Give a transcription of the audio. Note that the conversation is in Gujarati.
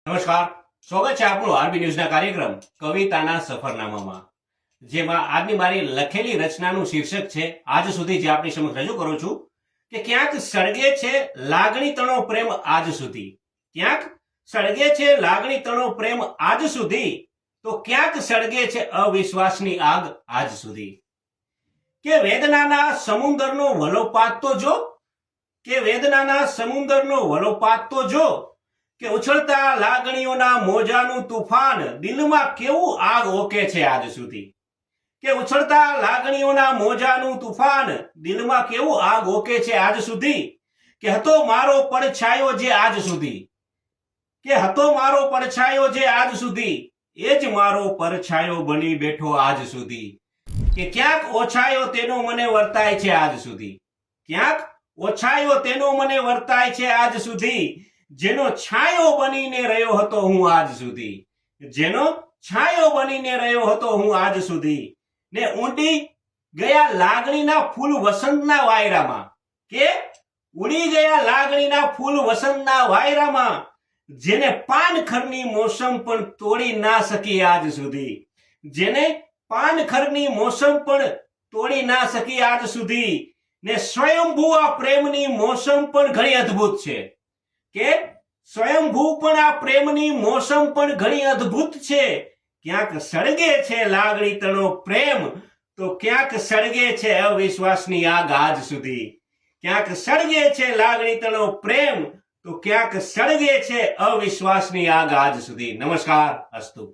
નમસ્કાર, સ્વાગત છે આપનું આરબી ન્યૂઝના કાર્યક્રમ કવિતાના સફરનામામાં, જેમાં આજની મારી લખેલી રચનાનું શીર્ષક છે આજ સુધી, જે આપની સમક્ષ રજૂ કરું છું કે ક્યાંક સળગે છે લાગણી તણો પ્રેમ આજ સુધી. ક્યાંક સળગે છે લાગણી તણો પ્રેમ આજ સુધી, તો ક્યાંક સળગે છે અવિશ્વાસની આગ આજ સુધી. કે વેદનાના સમુદ્રનો વલોપાત તો જો, કે વેદનાના સમુદ્રનો વલોપાત તો જો, કે ઉછળતા લાગણીઓના મોજાનું તુફાન દિલમાં કેવું આગ ઓકે છે આજ સુધી. કે ઉછળતા લાગણીઓના મોજાનું તુફાન દિલમાં કેવું આગ ઓકે છે આજ સુધી. કે હતો મારો પડછાયો જે આજ સુધી, કે હતો મારો પડછાયો જે આજ સુધી, એ જ મારો પડછાયો બની બેઠો આજ સુધી. કે ક્યાંક ઓછાયો તેનો મને વર્તાય છે આજ સુધી, ક્યાંક ઓછાયો તેનો મને વર્તાય છે આજ સુધી, જેનો છાયો બનીને રહ્યો હતો હું આજ સુધી, જેનો છાયો બનીને રહ્યો હતો હું આજ સુધી. ને ઊંડી ગયા લાગણીના ફૂલ વસંતના વાયરામાં, કે ઉડી ગયા લાગણીના ફૂલ વસંતના વાયરામાં, જેને પાનખરની મોસમ પણ તોડી ના શકી આજ સુધી, જેને પાનખરની મોસમ પણ તોડી ના શકી આજ સુધી. ને સ્વયંભૂ આ પ્રેમની મોસમ પણ ઘણી અદ્ભુત છે, કે સ્વયંભૂ પણ આ પ્રેમની મોસમ પણ ઘણી અદ્ભુત છે. ક્યાંક સળગે છે લાગણી તણો પ્રેમ, તો ક્યાંક સળગે છે અવિશ્વાસની આગ આજ સુધી. ક્યાંક સળગે છે લાગણી તણો પ્રેમ, તો ક્યાંક સળગે છે અવિશ્વાસની આગ આજ સુધી. નમસ્કાર, અસ્તુ.